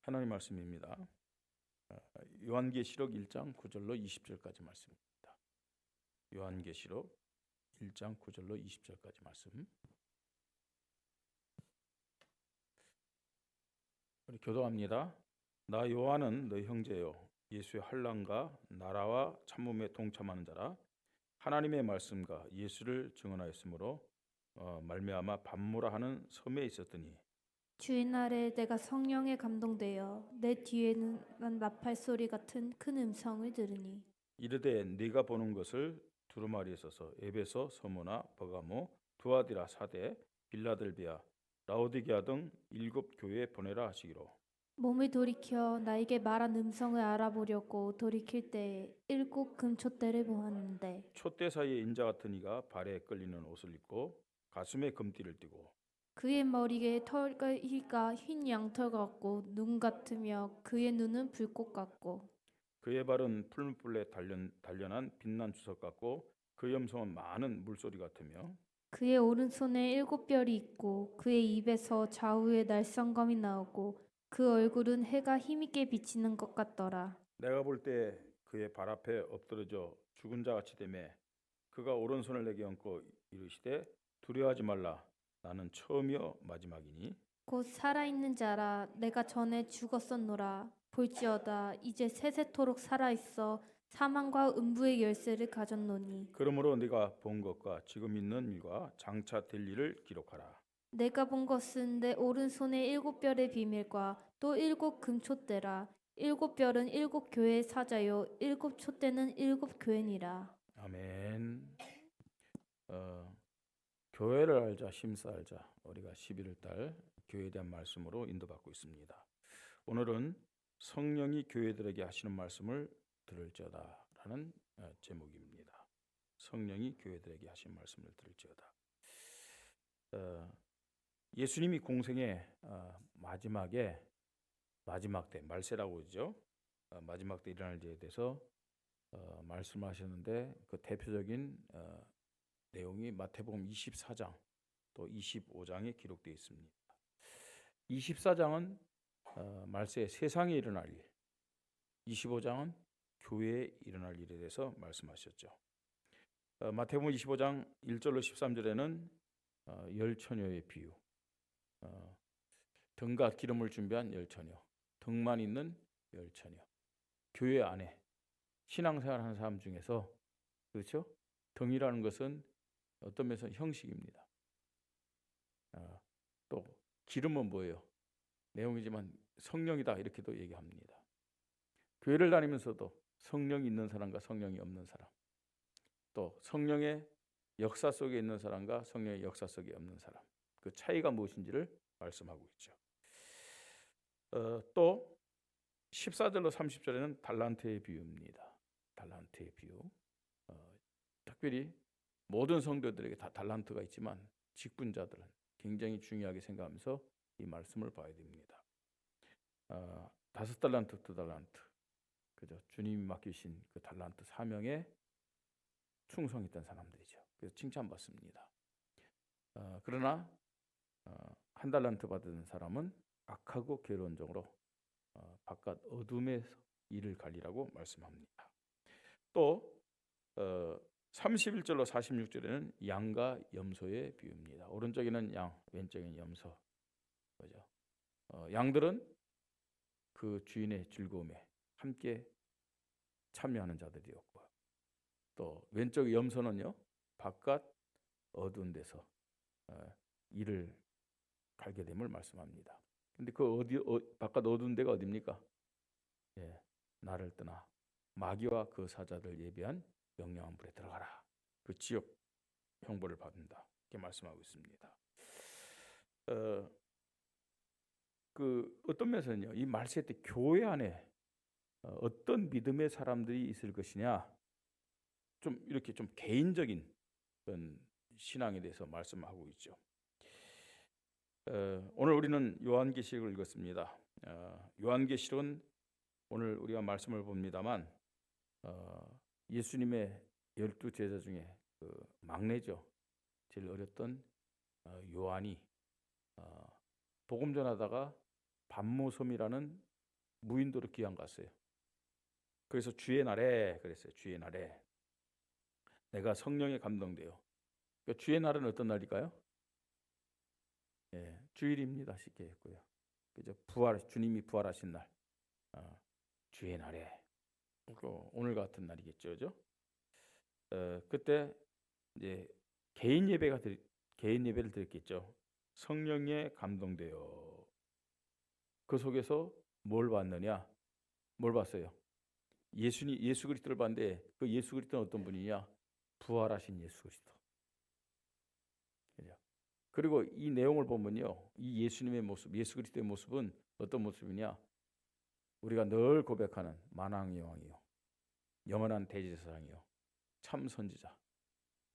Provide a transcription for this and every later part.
하나님 말씀입니다. 요한계시록 1장 9절로 20절까지 말씀입니다. 요한계시록 1장 9절로 20절까지 말씀. 우리 교도합니다. 나 요한은 너 형제요 예수의 환난과 나라와 참음에 동참하는 자라. 하나님의 말씀과 예수를 증언하였으므로 말미암아 반모라 하는 섬에 있었더니 주인 아래 내가 성령에 감동되어 내 뒤에는 나팔 소리 같은 큰 음성을 들으니 이르되 네가 보는 것을 두루마리에 써서 에베소, 서모나, 버가모, 두아디라, 사대, 빌라델비아, 라오디게아 등 7교회에 보내라 하시기로. 몸을 돌이켜 나에게 말한 음성을 알아보려고 돌이킬 때에 7금촛대를 보았는데 촛대 사이에 인자 같은 이가 발에 끌리는 옷을 입고 가슴에 금띠를 띠고 그의 머리에 털과 흰 양털 같고 눈 같으며 그의 눈은 불꽃 같고 그의 발은 풀무불에 단련한 빛난 주석 같고 그 염소는 많은 물소리 같으며 그의 오른손에 7별이 있고 그의 입에서 좌우에 날성검이 나오고 그 얼굴은 해가 힘있게 비치는 것 같더라. 내가 볼 때 그의 발 앞에 엎드러져 죽은 자 같이 되매 그가 오른손을 내게 얹고 이르시되 두려워하지 말라 나는 처음이요 마지막이니 곧 살아있는 자라 내가 전에 죽었었노라 볼지어다 이제 세세토록 살아있어 사망과 음부의 열쇠를 가졌노니 그러므로 네가 본 것과 지금 있는 일과 장차 될 일을 기록하라. 내가 본 것은 내 오른손의 7별의 비밀과 또 7금촛대라 7별은 7교회의 사자요 7촛대는 7교회니라. 아멘. 교회를 알자 심사 알자 우리가 11월 달 교회에 대한 말씀으로 인도받고 있습니다. 오늘은 성령이 교회들에게 하시는 말씀을 들을지어다라는 제목입니다. 성령이 교회들에게 하신 말씀을 들을지어다. 예수님이 공생의 마지막 때 말세라고 그러죠. 마지막 때 일어날 일에 대해서 말씀하셨는데 그 대표적인 내용이 마태복음 24장 또 25장에 기록되어 있습니다. 24장은 말세 세상에 일어날 일, 25장은 교회에 일어날 일에 대해서 말씀하셨죠. 마태복음 25장 1절로 13절에는 열처녀의 비유, 등과 기름을 준비한 열처녀, 등만 있는 열처녀, 교회 안에 신앙생활하는 사람 중에서 그렇죠? 등이라는 것은 어떤 면에서 형식입니다. 또 기름은 뭐예요? 내용이지만 성령이다 이렇게도 얘기합니다. 교회를 다니면서도 성령이 있는 사람과 성령이 없는 사람, 또 성령의 역사 속에 있는 사람과 성령의 역사 속에 없는 사람, 그 차이가 무엇인지를 말씀하고 있죠. 또 14절로 30절에는 달란트의 비유입니다. 달란트의 비유. 특별히 모든 성도들에게 다 달란트가 있지만 직분자들은 굉장히 중요하게 생각하면서 이 말씀을 봐야 됩니다. 5달란트, 2달란트, 그죠? 주님이 맡기신 그 달란트 사명에 충성했던 사람들이죠. 그래서 칭찬받습니다. 그러나 1달란트 받은 사람은 악하고 괴로운 종으로 바깥 어둠에서 일을 갈리라고 말씀합니다. 또 31절로 46절에는 양과 염소의 비유입니다. 오른쪽에는 양, 왼쪽에는 염소. 그죠? 양들은 그 주인의 즐거움에 함께 참여하는 자들이었고, 또 왼쪽 염소는요 바깥 어두운 데서 일을 갈게 됨을 말씀합니다. 근데 그 바깥 어두운 데가 어디입니까? 예, 나를 떠나 마귀와 그 사자들 예비한 영영한 불에 들어가라. 그 지옥 형벌을 받는다. 이렇게 말씀하고 있습니다. 그 어떤 면에서는요, 이 말세 때 교회 안에 어떤 믿음의 사람들이 있을 것이냐, 좀 이렇게 좀 개인적인 그런 신앙에 대해서 말씀하고 있죠. 오늘 우리는 요한계시록을 읽었습니다. 요한계시록은 오늘 우리가 말씀을 봅니다만 예수님의 12 제자 중에 그 막내죠. 제일 어렸던 요한이 복음 전하다가 반모섬이라는 무인도로 귀양 갔어요. 그래서 주의 날에 그랬어요. 주의 날에 내가 성령에 감동돼요. 그러니까 주의 날은 어떤 날일까요? 예, 주일입니다. 쉽게 했고요. 그죠? 주님이 부활하신 날, 주의 날에 오늘 같은 날이겠죠, 그죠? 그때 이제 개인 예배를 드렸겠죠. 성령에 감동돼요. 그 속에서 뭘 봤느냐? 뭘 봤어요? 예수 그리스도를 봤는데 그 예수 그리스도는 어떤 분이냐? 부활하신 예수 그리스도. 그죠? 그리고 이 내용을 보면요, 이 예수님의 모습, 예수 그리스도의 모습은 어떤 모습이냐? 우리가 늘 고백하는 만왕의 왕이요, 영원한 대제사장이요, 참 선지자.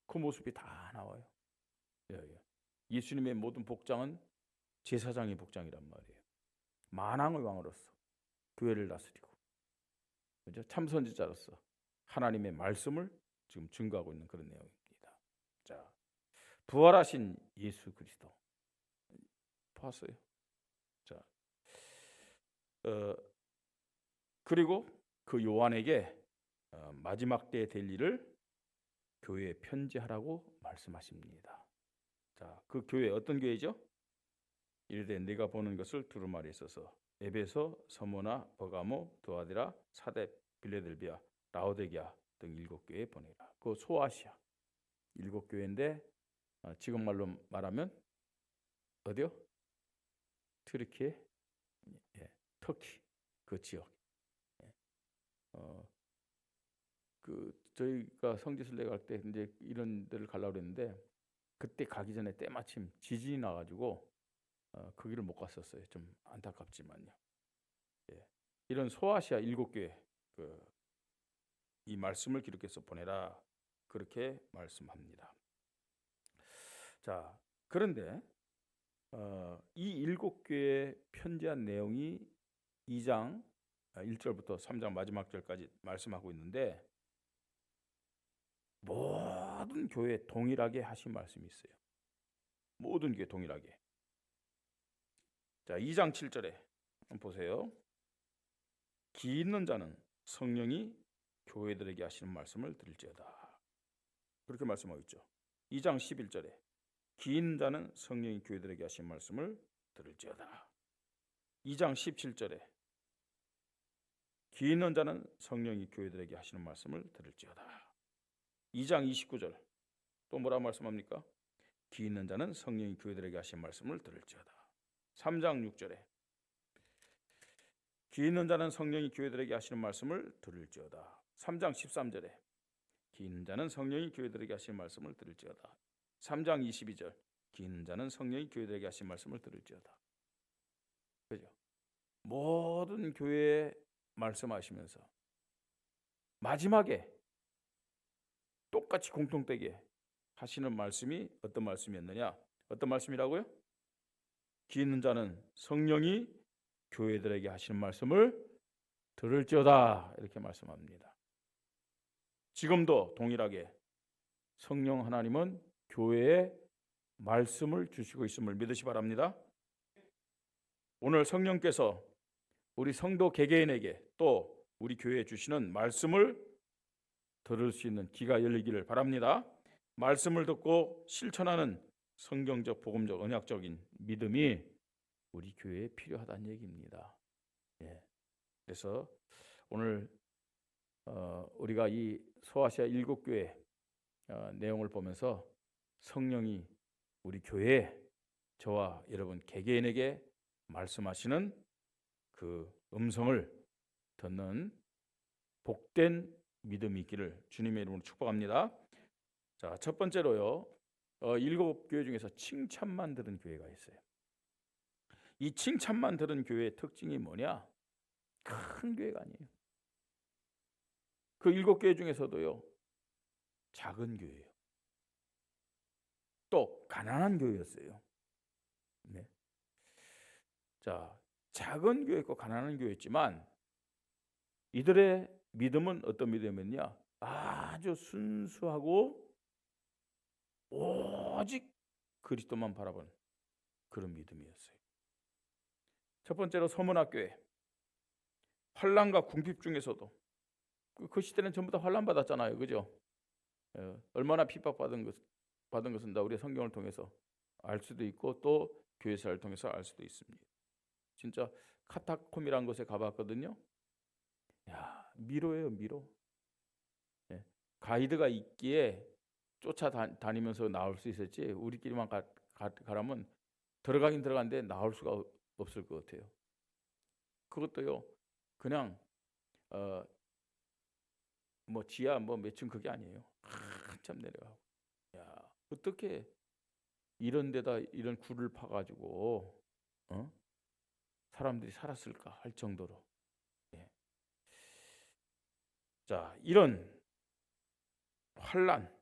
그 모습이 다 나와요. 예수님의 모든 복장은 제사장의 복장이란 말이에요. 만왕의 왕으로서 교회를 다스리고, 그죠? 참 선지자로서 하나님의 말씀을 지금 증거하고 있는 그런 내용입니다. 자, 부활하신 예수 그리스도 봤어요. 자, 그리고 그 요한에게 마지막 때에 될 일을 교회에 편지하라고 말씀하십니다. 자, 그 교회 어떤 교회죠? 이르되 내가 보는 것을 두루마리에 있어서 에베소, 서모나, 버가모, 두아디라, 사데, 빌레델비아, 라오데기아 등 7교회에 보내라. 그 소아시아 7교회인데 지금 말로 말하면 어디요? 튀르키예, 터키 그 지역. 그 저희가 성지순례 갈 때 이제 이런 데를 가려고 그랬는데 그때 가기 전에 때마침 지진이 나가지고 거기를 못 갔었어요. 좀 안타깝지만요. 이런 소아시아 7교회 이 말씀을 기록해서 보내라 그렇게 말씀합니다. 자, 그런데 이 7교회에 편지한 내용이 2장 1절부터 3장 마지막 절까지 말씀하고 있는데 모든 교회에 동일하게 하신 말씀이 있어요. 모든 교회 동일하게. 자, 2장 7절에 한번 보세요. 기 있는 자는 성령이 교회들에게 하시는 말씀을 들을지어다. 그렇게 말씀하고 있죠. 2장 11절에 기 있는 자는 성령이 교회들에게 하신 말씀을 들을지어다. 2장 17절에 기 있는 자는 성령이 교회들에게 하시는 말씀을 들을지어다. 2장 29절 또 뭐라 말씀합니까? 기 있는 자는 성령이 교회들에게 하신 말씀을 들을지어다. 3장 6절에 기 있는 자는 성령이 교회들에게 하시는 말씀을 들을지어다. 3장 13절에 기 있는 자는 성령이 교회들에게 하시는 말씀을 들을지어다. 3장 22절 기 있는 자는 성령이 교회들에게 하신 말씀을 들을지어다. 그죠? 모든 교회에 말씀하시면서 마지막에 똑같이 공통되게 하시는 말씀이 어떤 말씀이었느냐? 어떤 말씀이라고요? 기 있는 자는 성령이 교회들에게 하시는 말씀을 들을지어다 이렇게 말씀합니다. 지금도 동일하게 성령 하나님은 교회에 말씀을 주시고 있음을 믿으시 바랍니다. 오늘 성령께서 우리 성도 개개인에게 또 우리 교회에 주시는 말씀을 들을 수 있는 귀가 열리기를 바랍니다. 말씀을 듣고 실천하는 성경적, 복음적, 언약적인 믿음이 우리 교회에 필요하다는 얘기입니다. 그래서 오늘 우리가 이 소아시아 7교회 내용을 보면서 성령이 우리 교회에 저와 여러분 개개인에게 말씀하시는 그 음성을 듣는 복된 믿음이 있기를 주님의 이름으로 축복합니다. 자, 첫 번째로요. 7교회 중에서 칭찬만 들은 교회가 있어요. 이 칭찬만 들은 교회의 특징이 뭐냐? 큰 교회가 아니에요. 그 7교회 중에서도요. 작은 교회예요. 또 가난한 교회였어요. 네. 자, 작은 교회였고 가난한 교회였지만 이들의 믿음은 어떤 믿음이었냐? 아주 순수하고 오직 그리스도만 바라보는 그런 믿음이었어요. 첫 번째로 서문학교회. 환난과 궁핍 중에서도 그 시대는 전부 다 환난 받았잖아요, 그죠? 얼마나 핍박받은 것은 다 우리 성경을 통해서 알 수도 있고 또 교회사를 통해서 알 수도 있습니다. 진짜 카타콤이라는 곳에 가봤거든요. 야, 미로예요, 미로. 예, 가이드가 있기에 쫓아다니면서 나올 수 있었지, 우리끼리만 가라면 들어가긴 들어갔는데 나올 수가 없을 것 같아요. 그것도요, 그냥 뭐 지하 뭐 몇 층 그게 아니에요. 한참 내려가고. 야, 어떻게 이런 데다 이런 굴을 파가지고 사람들이 살았을까 할 정도로. 예. 자, 이런 환난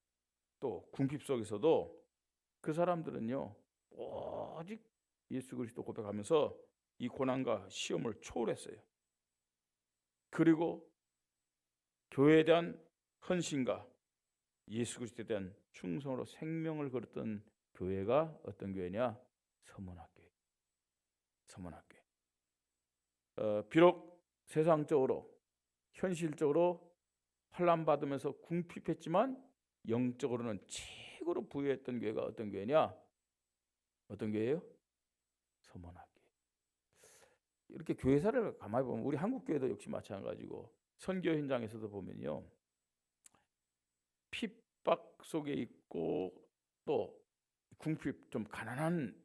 또 궁핍 속에서도 그 사람들은요, 오직 예수 그리스도 고백하면서 이 고난과 시험을 초월했어요. 그리고 교회에 대한 헌신과 예수 그리스도에 대한 충성으로 생명을 걸었던 교회가 어떤 교회냐? 서문학교회. 서문학교회. 비록 세상적으로 현실적으로 환난 받으면서 궁핍했지만 영적으로는 최고로 부유했던 교회가 어떤 교회냐? 어떤 교회예요? 서문학교회. 이렇게 교회사를 가만히 보면 우리 한국 교회도 역시 마찬가지고 선교 현장에서도 보면요, 핍박 속에 있고 또 궁핍, 좀 가난한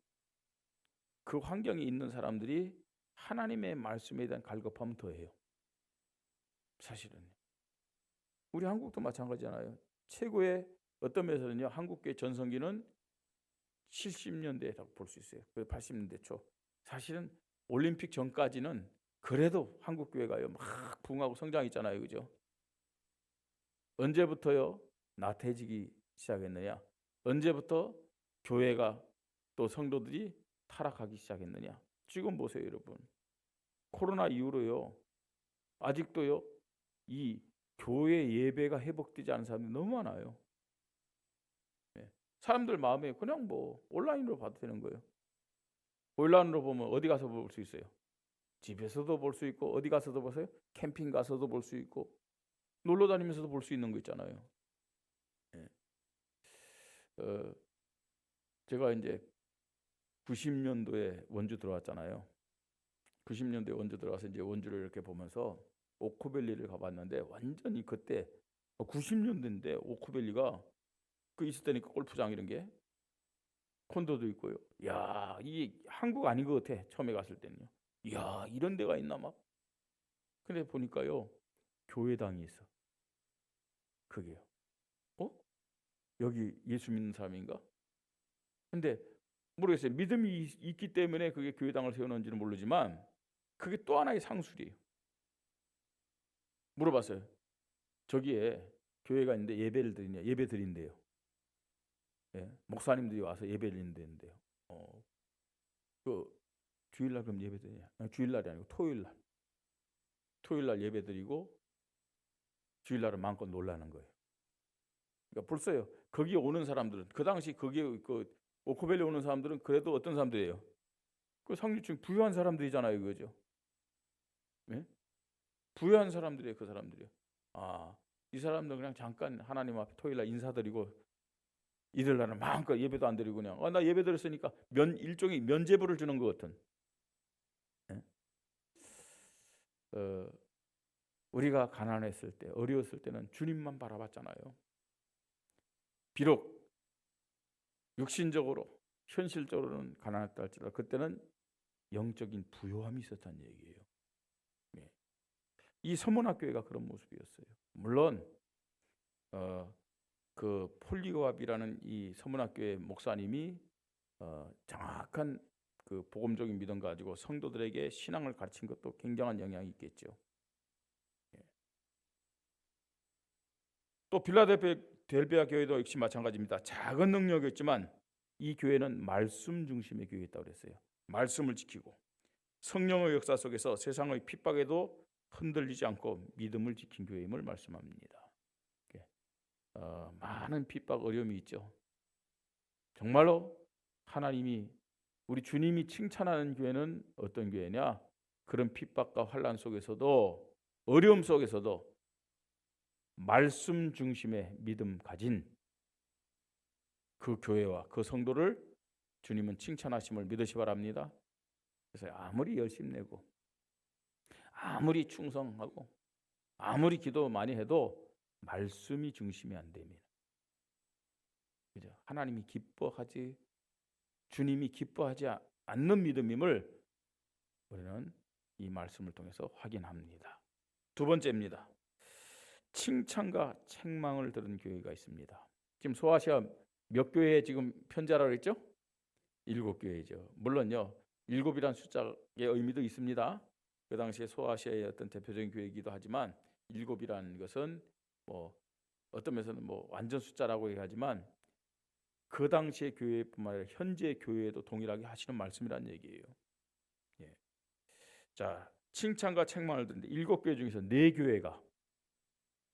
그 환경에 있는 사람들이 하나님의 말씀에 대한 갈급함은 더해요. 사실은 우리 한국도 마찬가지잖아요. 최고의 어떤 면에서는요, 한국교회 전성기는 70년대라고 볼 수 있어요. 80년대 초. 사실은 올림픽 전까지는 그래도 한국교회가요 막 부흥하고 성장했잖아요, 그죠? 언제부터요 나태해지기 시작했느냐? 언제부터 교회가 또 성도들이 타락하기 시작했느냐? 지금 보세요, 여러분. 코로나 이후로요, 아직도요 이 교회 예배가 회복되지 않은 사람들이 너무 많아요. 네. 사람들 마음에 그냥 뭐 온라인으로 봐도 되는 거예요. 온라인으로 보면 어디 가서 볼 수 있어요? 집에서도 볼 수 있고, 어디 가서도 보세요? 캠핑 가서도 볼 수 있고, 놀러 다니면서도 볼 수 있는 거 있잖아요. 네. 제가 이제 90년도에 원주 들어왔잖아요. 90년도에 원주 들어와서 이제 원주를 이렇게 보면서 오코밸리를 가봤는데, 완전히 그때 90년대인데 오코밸리가 그 있을 때니까 골프장 이런 게 콘도도 있고요. 야, 이게 한국 아닌 것 같아. 처음에 갔을 때는요. 야, 이런 데가 있나 막. 근데 보니까요, 교회당이 있어. 그게요. 여기 예수 믿는 사람인가? 근데 모르겠어요. 믿음이 있기 때문에 그게 교회당을 세우는지는 모르지만 그게 또 하나의 상술이에요. 물어봤어요. 저기에 교회가 있는데 예배를 드리냐? 예배 드린대요. 예, 목사님들이 와서 예배를 드린대요. 그 주일날 그럼 예배 드리냐? 주일날이 아니고 토요일날. 토요일날 예배 드리고 주일날은 마음껏 놀라는 거예요. 그러니까 벌써요. 거기 오는 사람들은, 그 당시 거기 그 오코벨리 오는 사람들은 그래도 어떤 사람들이에요? 그 상류층 부유한 사람들이잖아요, 그죠? 네? 부유한 사람들이에요, 그 사람들이요. 아, 이 사람들 그냥 잠깐 하나님 앞에 토요일날 인사드리고 이들날은 마음껏 예배도 안 드리고 그냥 나 예배 드렸으니까 일종의 면죄부를 주는 것 같은. 네? 우리가 가난했을 때, 어려웠을 때는 주님만 바라봤잖아요. 비록 육신적으로, 현실적으로는 가난했다 할지라도 그때는 영적인 부요함이 있었다는 얘기예요. 네. 이 서문학교회가 그런 모습이었어요. 물론 그 폴리오압이라는 이 서문학교회 목사님이 정확한 그 복음적인 믿음 가지고 성도들에게 신앙을 가르친 것도 굉장한 영향이 있겠죠. 예. 또 빌라델비아 교회도 역시 마찬가지입니다. 작은 능력이었지만 이 교회는 말씀 중심의 교회였다고 그랬어요. 말씀을 지키고 성령의 역사 속에서 세상의 핍박에도 흔들리지 않고 믿음을 지킨 교회임을 말씀합니다. 많은 핍박 어려움이 있죠. 정말로 하나님이, 우리 주님이 칭찬하는 교회는 어떤 교회냐? 그런 핍박과 환난 속에서도, 어려움 속에서도 말씀 중심의 믿음 가진 그 교회와 그 성도를 주님은 칭찬하심을 믿으시 바랍니다. 그래서 아무리 열심 내고 아무리 충성하고 아무리 기도 많이 해도 말씀이 중심이 안 됩니다. 그죠? 하나님이 기뻐하지, 주님이 기뻐하지 않는 믿음임을 우리는 이 말씀을 통해서 확인합니다. 두 번째입니다. 칭찬과 책망을 들은 교회가 있습니다. 지금 소아시아 몇 교회에 지금 편지하라고 했죠? 7교회죠. 물론요, 7이란 숫자의 의미도 있습니다. 그 당시에 소아시아의 어떤 대표적인 교회이기도 하지만 7이라는 것은 뭐 어떤 면에서는 뭐 완전 숫자라고 얘기하지만 그 당시의 교회뿐만 아니라 현재 교회에도 동일하게 하시는 말씀이란 얘기예요. 예. 자, 칭찬과 책망을 듣는데 7교회 중에서 4교회가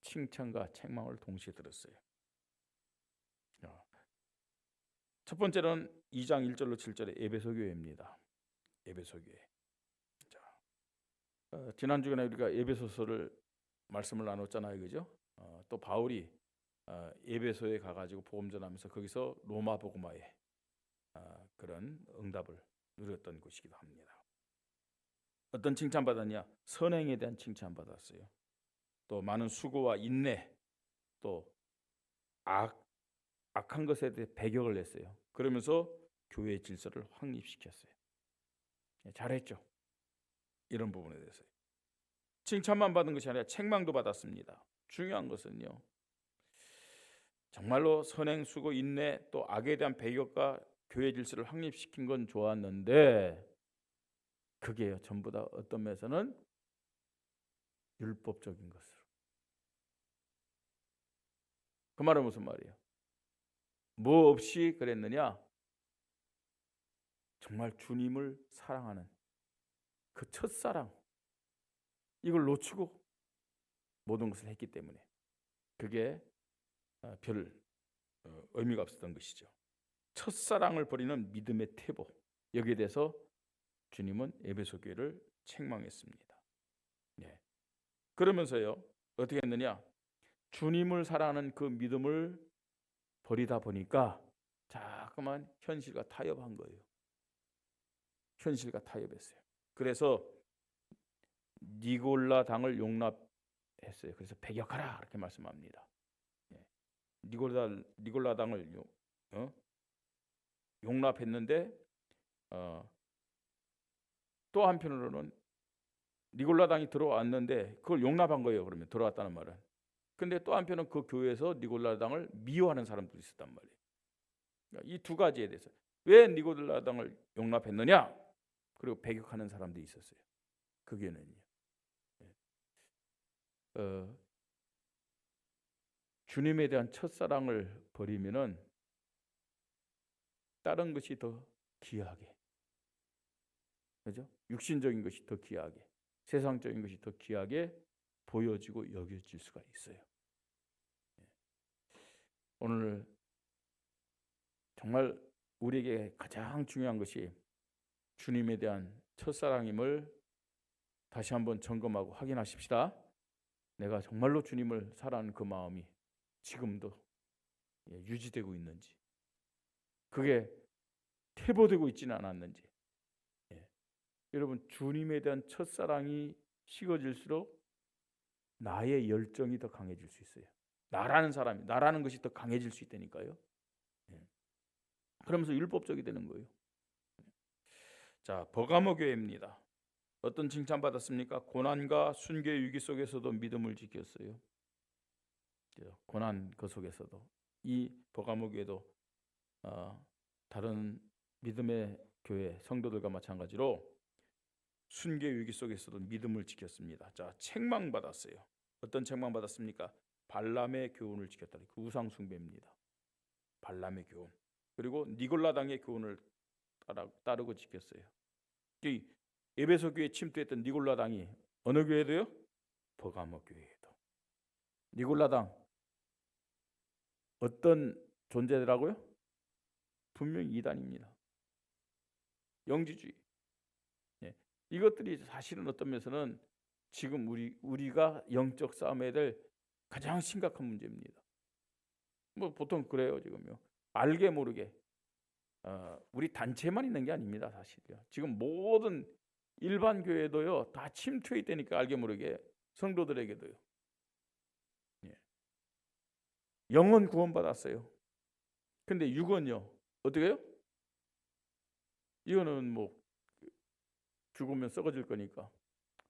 칭찬과 책망을 동시에 들었어요. 첫 번째는 2장 1절로 7절의 에베소 교회입니다. 에베소 교회. 자, 지난 주간에 우리가 에베소서를 말씀을 나눴잖아요, 그죠? 또 바울이 에베소에 가가지고 복음 전하면서 거기서 로마 복음화에 그런 응답을 누렸던 곳이기도 합니다. 어떤 칭찬 받았냐? 선행에 대한 칭찬 받았어요. 또 많은 수고와 인내, 또 악한 것에 대해 배격을 냈어요. 그러면서 교회의 질서를 확립시켰어요. 잘했죠. 이런 부분에 대해서 칭찬만 받은 것이 아니라 책망도 받았습니다. 중요한 것은요, 정말로 선행, 수고, 인내, 또 악에 대한 배격과 교회 질서를 확립시킨 건 좋았는데 그게 전부 다 어떤 면에서는 율법적인 것으로. 그 말은 무슨 말이에요? 뭐 없이 그랬느냐? 정말 주님을 사랑하는 그 첫사랑, 이걸 놓치고 모든 것을 했기 때문에 그게 별 의미가 없었던 것이죠. 첫사랑을 버리는 믿음의 태보, 여기에 대해서 주님은 에베소 교회를 책망했습니다. 네. 그러면서요, 어떻게 했느냐? 주님을 사랑하는 그 믿음을 버리다 보니까 자꾸만 현실과 타협한 거예요. 현실과 타협했어요. 그래서 니골라 당을 용납했어요. 그래서 배격하라 이렇게 말씀합니다. 니골라 당을 용납했는데 또 한편으로는 니골라 당이 들어왔는데 그걸 용납한 거예요. 그러면 들어왔다는 말은. 근데 또 한편은 그 교회에서 니골라 당을 미워하는 사람들이 있었단 말이에요. 그러니까 이 두 가지에 대해서 왜 니골라 당을 용납했느냐? 그리고 배격하는 사람들이 있었어요. 그 교회는요. 주님에 대한 첫사랑을 버리면은 다른 것이 더 귀하게, 그죠? 육신적인 것이 더 귀하게, 세상적인 것이 더 귀하게 보여지고 여겨질 수가 있어요. 오늘 정말 우리에게 가장 중요한 것이 주님에 대한 첫사랑임을 다시 한번 점검하고 확인하십시다. 내가 정말로 주님을 사랑하는 그 마음이 지금도 유지되고 있는지, 그게 퇴보되고 있지는 않았는지. 여러분, 주님에 대한 첫사랑이 식어질수록 나의 열정이 더 강해질 수 있어요. 나라는 사람이, 나라는 것이 더 강해질 수 있다니까요. 그러면서 율법적이 되는 거예요. 자, 버가모 교회입니다. 어떤 칭찬 받았습니까? 고난과 순교의 위기 속에서도 믿음을 지켰어요. 고난 그 속에서도 이 버가모 교회도 다른 믿음의 교회 성도들과 마찬가지로 순교의 위기 속에서도 믿음을 지켰습니다. 자, 책망 받았어요. 어떤 책망 받았습니까? 발람의 교훈을 지켰다. 그 우상 숭배입니다. 발람의 교훈. 그리고 니골라 당의 교훈을 따르고 지켰어요. 이 에베소 교회에 침투했던 니골라 당이 어느 교회도요? 버가모 교회에도. 니골라 당 어떤 존재더라고요? 분명히 이단입니다. 영지주의. 이것들이 사실은 어떤 면에서는 지금 우리가 영적 싸움에 될 가장 심각한 문제입니다. 뭐 보통 그래요 지금요. 알게 모르게 우리 단체만 있는 게 아닙니다 사실요. 지금 모든 일반 교회도요 다 침투해 있다니까 알게 모르게 성도들에게도요. 예. 영혼 구원 받았어요. 근데 육은요 어떻게 해요? 이거는 뭐 죽으면 썩어질 거니까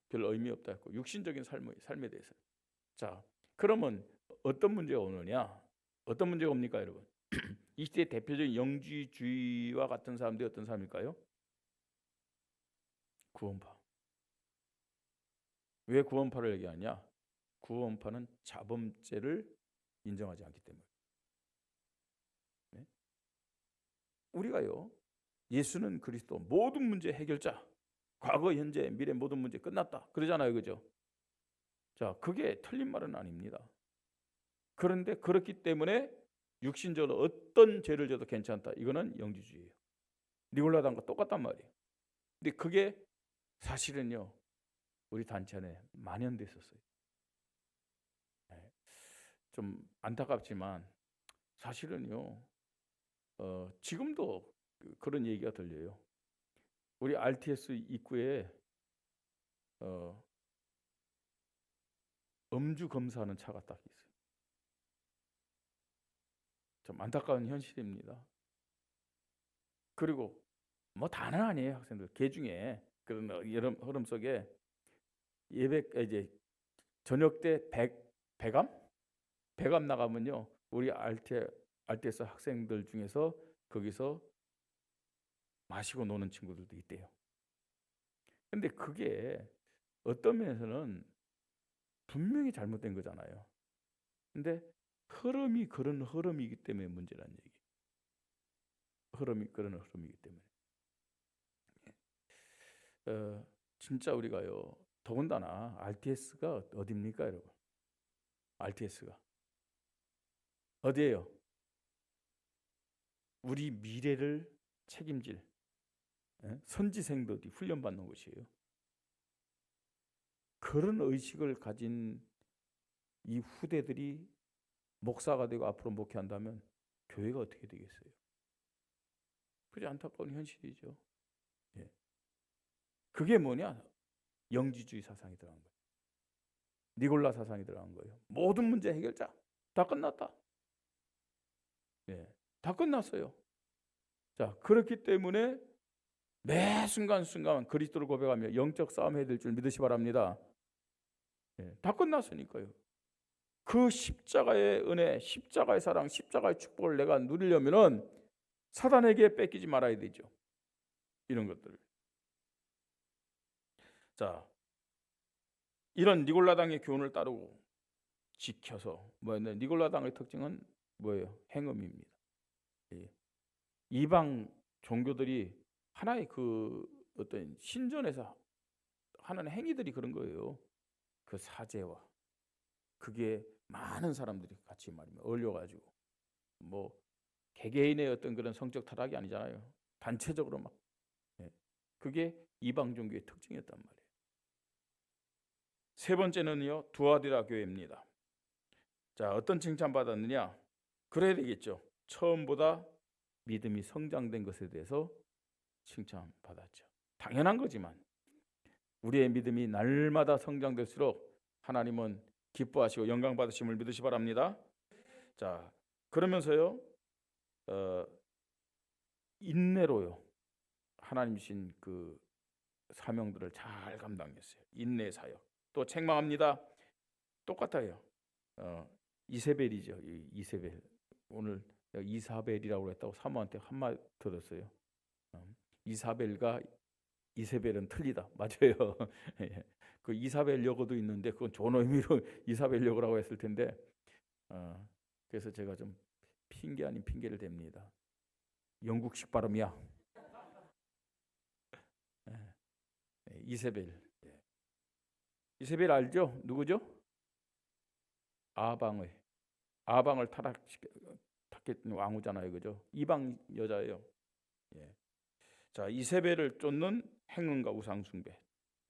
별 의미 없다 했고 육신적인 삶에 대해서. 자, 그러면 어떤 문제가 오느냐? 어떤 문제가 옵니까, 여러분? 이 시대의 대표적인 영지주의와 같은 사람들이 어떤 사람일까요? 구원파. 왜 구원파를 얘기하냐? 구원파는 자범죄를 인정하지 않기 때문에. 네? 우리가요, 예수는 그리스도 모든 문제 해결자. 과거, 현재, 미래 모든 문제 끝났다. 그러잖아요, 그죠? 자, 그게 틀린 말은 아닙니다. 그런데 그렇기 때문에 육신적으로 어떤 죄를 져도 괜찮다. 이거는 영지주의예요. 니골라당과 똑같단 말이에요. 근데 그게 사실은요, 우리 단체 안에 만연됐었어요. 좀 안타깝지만 사실은요, 지금도 그런 얘기가 들려요. 우리 RTS 입구에 음주 검사하는 차가 딱 있어요. 좀 안타까운 현실입니다. 그리고 뭐 다는 아니에요. 학생들 개 중에 그런 흐름 속에 예배 이제 저녁 때 배감 나가면요, 우리 RTS 학생들 중에서 거기서 마시고 노는 친구들도 있대요. 근데 그게 어떤 면에서는 분명히 잘못된 거잖아요. 근데 흐름이 그런 흐름이기 때문에 문제라는 얘기. 흐름이 그런 흐름이기 때문에. 진짜 우리가요. 더군다나 RTS가 어디입니까, 여러분? RTS가 어디예요? 우리 미래를 책임질 선지생들이 훈련받는 곳이에요. 그런 의식을 가진 이 후대들이 목사가 되고 앞으로 목회한다면 교회가 어떻게 되겠어요? 그게 안타까운 현실이죠. 예. 그게 뭐냐? 영지주의 사상이 들어간 거예요. 니골라 사상이 들어간 거예요. 모든 문제 해결자. 다 끝났다. 예. 다 끝났어요. 자, 그렇기 때문에 매 순간순간 그리스도를 고백하며 영적 싸움 해야 될 줄 믿으시 바랍니다. 예. 다 끝났으니까요. 그 십자가의 은혜, 십자가의 사랑, 십자가의 축복을 내가 누리려면은 사단에게 뺏기지 말아야 되죠. 이런 것들을. 자, 이런 니골라당의 교훈을 따르고 지켜서 뭐였냐? 니골라당의 특징은 뭐예요? 행음입니다. 예. 이방 종교들이 하나의 그 어떤 신전에서 하는 행위들이 그런 거예요. 그 사제와 그게 많은 사람들이 같이 말이면 어울려가지고 뭐 개개인의 어떤 그런 성적 타락이 아니잖아요. 단체적으로 막 그게 이방 종교의 특징이었단 말이에요. 세 번째는요, 두아디라 교회입니다. 자, 어떤 칭찬 받았느냐? 그래야 되겠죠. 처음보다 믿음이 성장된 것에 대해서 칭찬 받았죠. 당연한 거지만 우리의 믿음이 날마다 성장될수록 하나님은 기뻐하시고 영광 받으심을 믿으시 바랍니다. 자, 그러면서요, 인내로요, 하나님 주신 그 사명들을 잘 감당했어요. 인내 사역. 또 책망합니다. 똑같아요. 이세벨이죠. 이세벨. 오늘 이사벨이라고 했다고 사모한테 한마디 들었어요. 이사벨과 이세벨은 틀리다. 맞아요. 그 이사벨 여고도 있는데 그건 좋은 의미로 이사벨 여고라고 했을 텐데 그래서 제가 좀 핑계 아닌 핑계를 댑니다. 영국식 발음이야. 이세벨. 이세벨 알죠? 누구죠? 아방을 타락했던 왕후잖아요, 그죠? 이방 여자예요. 자, 이세벨을 쫓는 행음과 우상 숭배.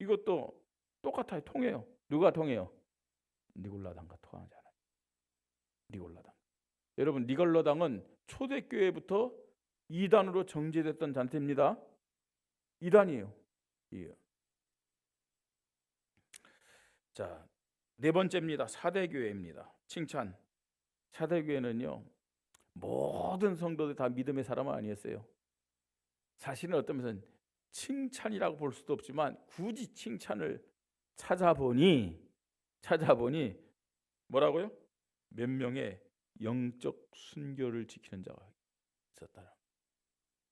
이것도 똑같아요. 통해요. 누가 통해요? 니골라당과 통하잖아요. 니골라당. 여러분, 니골라당은 초대교회부터 이단으로 정죄됐던 잔태입니다. 이단이에요. 예. 자, 네 번째입니다. 사대교회입니다. 칭찬. 사대교회는요, 모든 성도들 다 믿음의 사람은 아니었어요. 사실은 어떤 면에서는 칭찬이라고 볼 수도 없지만 굳이 칭찬을 찾아보니 뭐라고요? 몇 명의 영적 순교를 지키는 자가 있었다.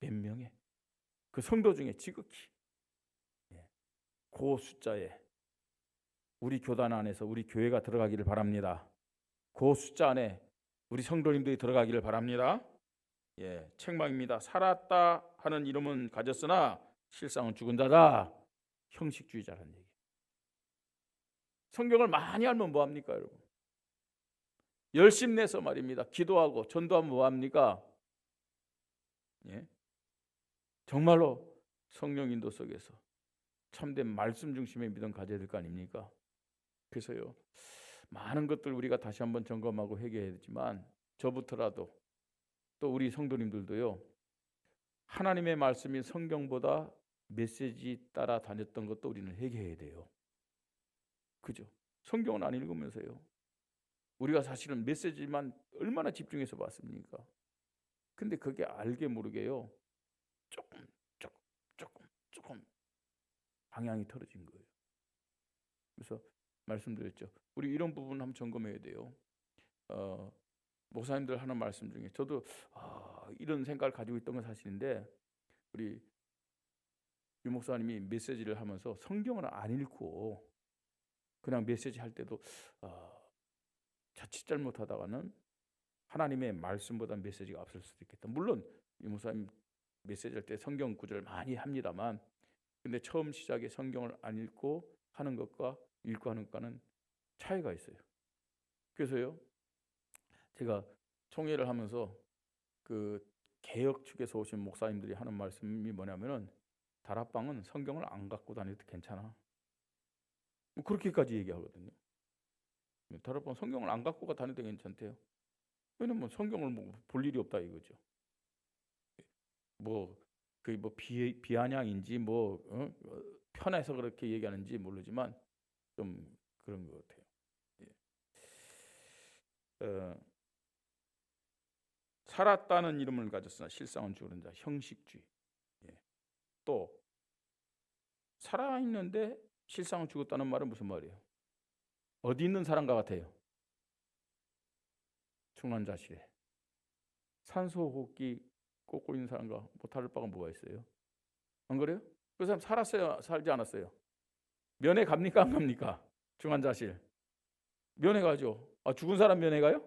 몇 명의 그 성도 중에 지극히 그 숫자에 우리 교단 안에서 우리 교회가 들어가기를 바랍니다. 그 숫자 안에 우리 성도님들이 들어가기를 바랍니다. 예, 책망입니다. 살았다 하는 이름은 가졌으나 실상은 죽은 자다. 형식주의자라는 얘기. 성경을 많이 알면 뭐 합니까, 여러분? 열심 내서 말입니다. 기도하고 전도하면 뭐 합니까? 예? 정말로 성령 인도 속에서 참된 말씀 중심의 믿음 가져야 될 거 아닙니까? 그래서요, 많은 것들 우리가 다시 한번 점검하고 회개해야 되지만 저부터라도 또 우리 성도님들도요, 하나님의 말씀인 성경보다 메시지 따라 다녔던 것도 우리는 회개해야 돼요. 그죠? 성경은 안 읽으면서요, 우리가 사실은 메시지만 얼마나 집중해서 봤습니까? 근데 그게 알게 모르게요, 조금 방향이 틀어진 거예요. 그래서 말씀드렸죠. 우리 이런 부분 한번 점검해야 돼요. 목사님들 하는 말씀 중에 저도 이런 생각을 가지고 있던 건 사실인데, 우리 유 목사님이 메시지를 하면서 성경을 안 읽고 그냥 메시지 할 때도 자칫 잘못하다가는 하나님의 말씀보다 메시지가 앞설 수도 있겠다. 물론 유 목사님 메시지 할 때 성경 구절을 많이 합니다만, 근데 처음 시작에 성경을 안 읽고 하는 것과 읽고 하는 것과는 차이가 있어요. 그래서요, 제가 총회를 하면서 그 개혁 측에서 오신 목사님들이 하는 말씀이 뭐냐면은, 다락방은 성경을 안 갖고 다녀도 괜찮아. 뭐 그렇게까지 얘기하거든요. 다락방 성경을 안 갖고 다녀도 괜찮대요. 왜냐면 성경을 뭐 볼 일이 없다 이거죠. 뭐 그게 뭐 비아냥인지 뭐 편해서 그렇게 얘기하는지 모르지만 좀 그런 것 같아요. 살았다는 이름을 가졌으나 실상은 죽은 자, 형식주의. 또 살아있는데 실상은 죽었다는 말은 무슨 말이에요? 어디 있는 사람과 같아요? 중환자실에 산소호흡기 꽂고 있는 사람과 뭐 다를 바가 뭐가 있어요? 안 그래요? 그 사람 살았어요? 살지 않았어요? 면회 갑니까? 안 갑니까? 중환자실 면회 가죠. 죽은 사람 면회 가요?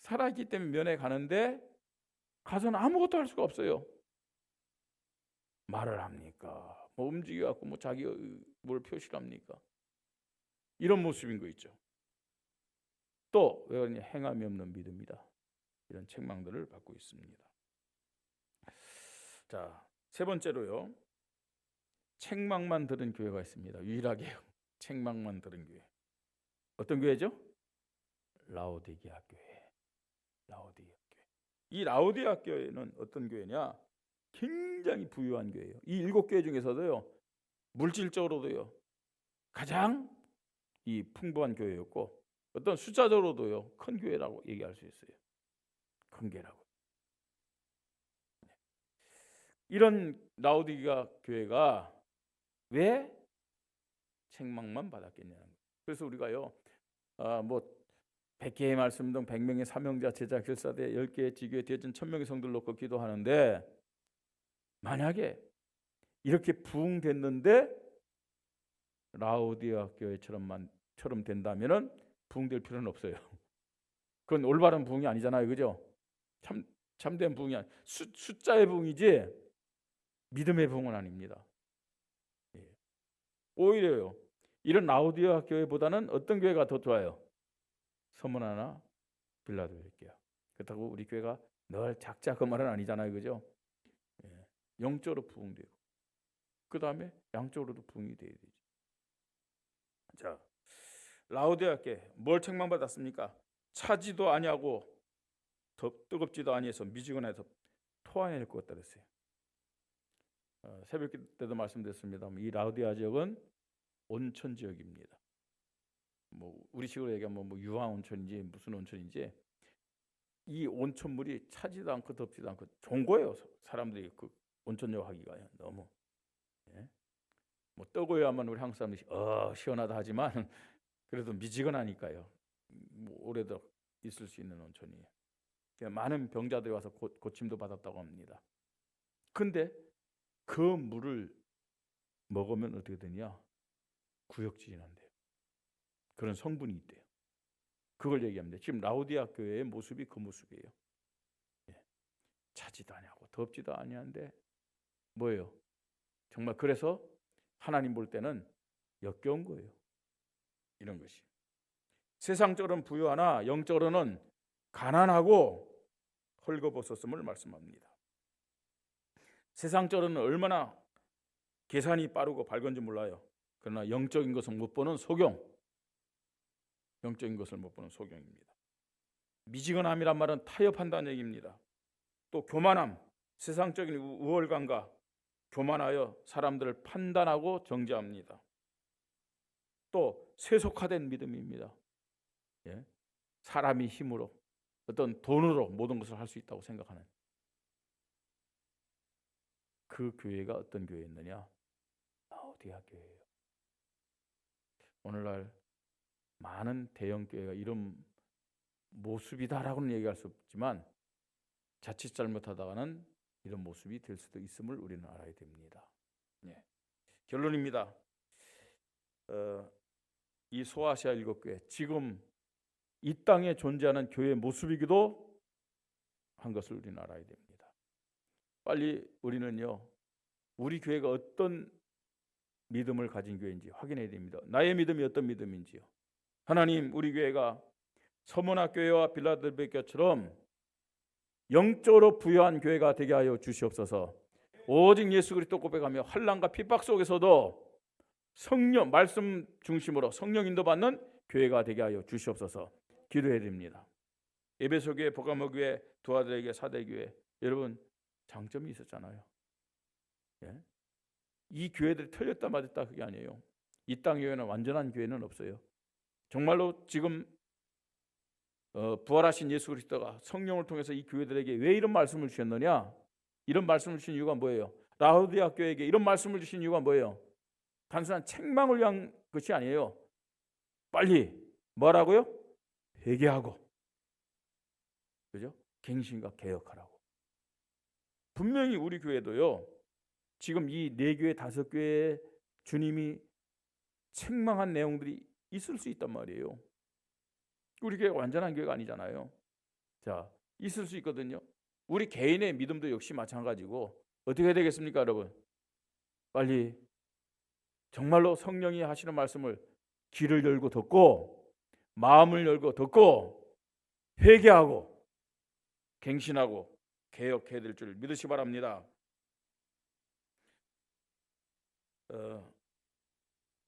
살아있기 때문에 면회 가는데 가서는 아무것도 할 수가 없어요. 말을 합니까? 뭐 움직여갖고 뭐 자기 뭘 표시를 합니까? 이런 모습인 거 있죠. 또 왜 그러냐? 행함이 없는 믿음이다. 이런 책망들을 받고 있습니다. 자, 세 번째로요, 책망만 들은 교회가 있습니다. 유일하게요, 책망만 들은 교회. 어떤 교회죠? 라오디게아 교회. 라오디게아 교회. 이 라오디게아 교회는 어떤 교회냐? 굉장히 부유한 교회예요. 이 7교회 중에서도요, 물질적으로도요 가장 이 풍부한 교회였고, 어떤 숫자적으로도요 큰 교회라고 얘기할 수 있어요. 큰 교회라고. 이런 라오디게아 교회가 왜 책망만 받았겠냐는 거예요. 그래서 우리가요, 뭐 100개의 말씀 등 100명의 사명자, 제자, 결사대, 10개의 지교회, 대전 1000명의 성도를 놓고 기도하는데, 만약에 이렇게 부흥됐는데 라오디게아 교회처럼 된다면은 부흥될 필요는 없어요. 그건 올바른 부흥이 아니잖아요, 그죠? 참된 부흥이 아니, 숫자의 부흥이지 믿음의 부흥은 아닙니다. 오히려요, 이런 라오디게아 교회보다는 어떤 교회가 더 좋아요? 서문화나 빌라델피아. 그렇다고 우리 교회가 늘 작자 그 말은 아니잖아요, 그죠? 영적으로 부흥되고 그 다음에 양쪽으로도 부흥이 돼야 되지. 자, 라오디게아 교회 뭘 책망받았습니까? 차지도 아니하고 뜨겁지도 아니해서 미지근해서 토해낼 것 같다 그랬어요. 새벽 때도 말씀드렸습니다만 이 라오디게아 지역은 온천 지역입니다. 뭐 우리식으로 얘기하면 뭐 유황 온천인지 무슨 온천인지 이 온천물이 차지도 않고 덥지도 않고 좋은 거예요. 사람들이 그 온천욕 하기가 너무. 예? 뭐 떠고야만 우리 한국 사람들이 시원하다 하지만 그래도 미지근하니까요. 뭐 오래도 있을 수 있는 온천이에요. 많은 병자들이 와서 고침도 받았다고 합니다. 근데 그 물을 먹으면 어떻게 되냐? 구역지진한대요. 그런 성분이 있대요. 그걸 얘기합니다. 지금 라오디게아 교회의 모습이 그 모습이에요. 예. 차지도 아니하고 덥지도 아니한데 뭐예요? 정말 그래서 하나님 볼 때는 역겨운 거예요. 이런 것이. 세상적으로는 부유하나 영적으로는 가난하고 헐거벗었음을 말씀합니다. 세상적으로는 얼마나 계산이 빠르고 밝은지 몰라요. 그러나 영적인 것을 못 보는 소경, 영적인 것을 못 보는 소경입니다. 미지근함이란 말은 타협한다는 얘기입니다. 또 교만함, 세상적인 우월감과 교만하여 사람들을 판단하고 정죄합니다. 또 세속화된 믿음입니다. 예? 사람이 힘으로 어떤 돈으로 모든 것을 할 수 있다고 생각하는 그 교회가 어떤 교회였느냐? 라오디게아 교회예요. 오늘날 많은 대형 교회가 이런 모습이다라고는 얘기할 수 없지만 자칫 잘못하다가는 이런 모습이 될 수도 있음을 우리는 알아야 됩니다. 예. 결론입니다. 이 소아시아 7교회 지금 이 땅에 존재하는 교회의 모습이기도 한 것을 우리는 알아야 됩니다. 빨리 우리는요 우리 교회가 어떤 믿음을 가진 교회인지 확인해야 됩니다. 나의 믿음이 어떤 믿음인지요. 하나님, 우리 교회가 서문화 교회와 빌라델비아 교회처럼 영적으로 부유한 교회가 되게 하여 주시옵소서. 오직 예수 그리스도 고백하며 환난과 핍박 속에서도 성령 말씀 중심으로 성령 인도받는 교회가 되게 하여 주시옵소서. 기도해야 됩니다. 에베소 교회, 보가모 교회, 두아드라 교회, 사대 교회, 여러분 장점이 있었잖아요. 예? 이 교회들이 틀렸다 맞았다 그게 아니에요. 이 땅 교회는 완전한 교회는 없어요. 정말로 지금 부활하신 예수 그리스도가 성령을 통해서 이 교회들에게 왜 이런 말씀을 주셨느냐? 이런 말씀을 주신 이유가 뭐예요? 라오디게아 교회에게 이런 말씀을 주신 이유가 뭐예요? 단순한 책망을 위한 것이 아니에요. 빨리 뭐라고요? 회개하고, 그죠? 갱신과 개혁하라고. 분명히 우리 교회도요. 지금 이 4교회, 5교회에 주님이 책망한 내용들이 있을 수 있단 말이에요. 우리 교회가 완전한 교회가 아니잖아요. 자, 있을 수 있거든요. 우리 개인의 믿음도 역시 마찬가지고 어떻게 해야 되겠습니까, 여러분? 빨리 정말로 성령이 하시는 말씀을 귀를 열고 듣고 마음을 열고 듣고 회개하고 갱신하고 개혁해야 될 줄 믿으시 바랍니다.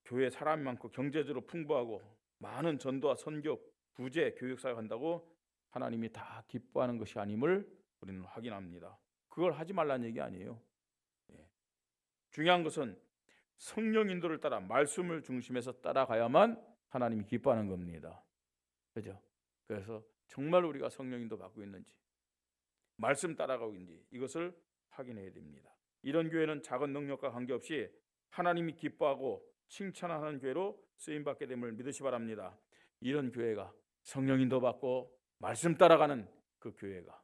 교회 사람이 많고 경제적으로 풍부하고 많은 전도와 선교, 구제, 교육 사역 한다고 하나님이 다 기뻐하는 것이 아님을 우리는 확인합니다. 그걸 하지 말라는 얘기 아니에요. 중요한 것은 성령 인도를 따라 말씀을 중심에서 따라가야만 하나님이 기뻐하는 겁니다. 그죠? 그래서 정말 우리가 성령 인도 받고 있는지 말씀 따라가고 있는지 이것을 확인해야 됩니다. 이런 교회는 작은 능력과 관계없이 하나님이 기뻐하고 칭찬하는 교회로 쓰임받게 됨을 믿으시 바랍니다. 이런 교회가 성령 인도 받고 말씀 따라가는 그 교회가,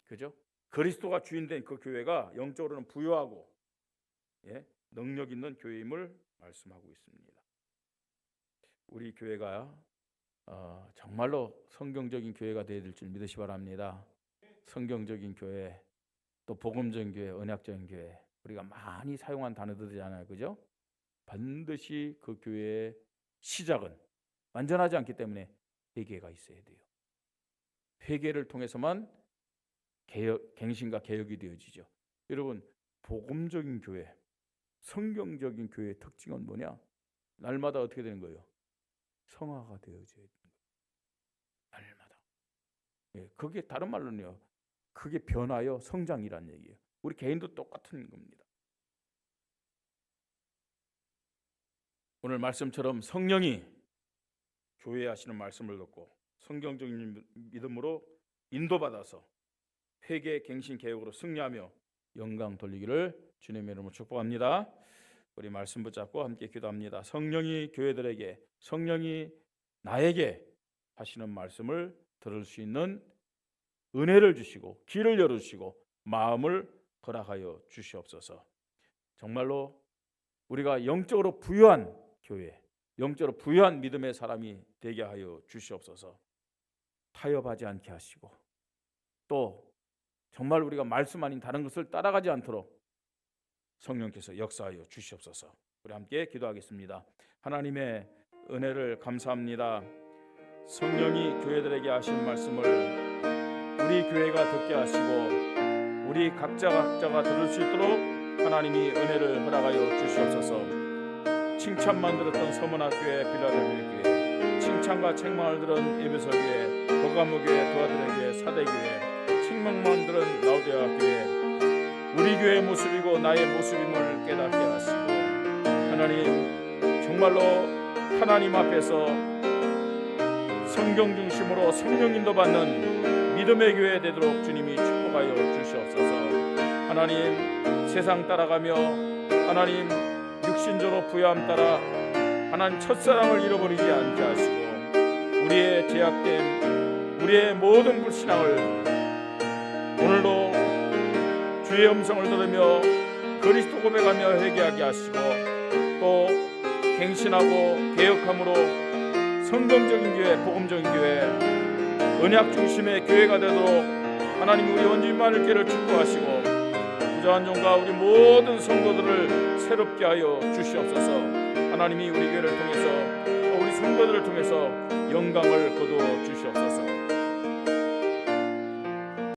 그죠? 그리스도가 주인된 그 교회가 영적으로는 부유하고 능력 있는 교회임을 말씀하고 있습니다. 우리 교회가 정말로 성경적인 교회가 되어야 될 줄 믿으시 바랍니다. 성경적인 교회, 또 복음적인 교회, 언약적인 교회, 우리가 많이 사용한 단어들이잖아요, 그죠? 반드시 그 교회의 시작은 완전하지 않기 때문에 회개가 있어야 돼요. 회개를 통해서만 갱신과 개혁이 되어지죠. 여러분, 복음적인 교회, 성경적인 교회의 특징은 뭐냐? 날마다 어떻게 되는 거예요? 성화가 되어져야 되는 거예요. 날마다. 예, 그게 다른 말로는요, 그게 변화요 성장이란 얘기예요. 우리 개인도 똑같은 겁니다. 오늘 말씀처럼 성령이 교회에 하시는 말씀을 듣고 성경적인 믿음으로 인도받아서 회개, 갱신, 개혁으로 승리하며 영광 돌리기를 주님의 이름으로 축복합니다. 우리 말씀 붙잡고 함께 기도합니다. 성령이 교회들에게, 성령이 나에게 하시는 말씀을 들을 수 있는 은혜를 주시고 길을 열어주시고 마음을 허락하여 주시옵소서. 정말로 우리가 영적으로 부유한 교회, 영적으로 부유한 믿음의 사람이 되게 하여 주시옵소서. 타협하지 않게 하시고 또 정말 우리가 말씀 아닌 다른 것을 따라가지 않도록 성령께서 역사하여 주시옵소서. 우리 함께 기도하겠습니다. 하나님의 은혜를 감사합니다. 성령이 교회들에게 하신 말씀을 우리 교회가 듣게 하시고 우리 각자가 들을 수 있도록 하나님이 은혜를 허락하여 주시옵소서. 칭찬만 들었던 서문학교회, 빌라델비아 교회, 칭찬과 책망을 들은 에베소 교회, 버가모 교회, 도아들의 교회, 사대 교회, 책망만 들은 라우디아 교회, 우리 교회의 모습이고 나의 모습임을 깨닫게 하시고 하나님 정말로 하나님 앞에서 성경 중심으로 성령 인도받는 믿음의 교회 되도록 주님이 축복하여 주시옵소서. 하나님 세상 따라가며 하나님 육신적으로 부여함 따라 하나님 첫사랑을 잃어버리지 않게 하시고 우리의 제약됨 우리의 모든 불신앙을 오늘도 주의 음성을 들으며 그리스도 고백하며 회개하게 하시고 또 갱신하고 개혁함으로 성경적인 교회, 복음적인 교회, 언약 중심의 교회가 되도록 하나님 우리 원주민만을 교회를 축복하시고 부자한 종과 우리 모든 성도들을 새롭게 하여 주시옵소서. 하나님이 우리 교회를 통해서 우리 성도들을 통해서 영광을 거두어 주시옵소서.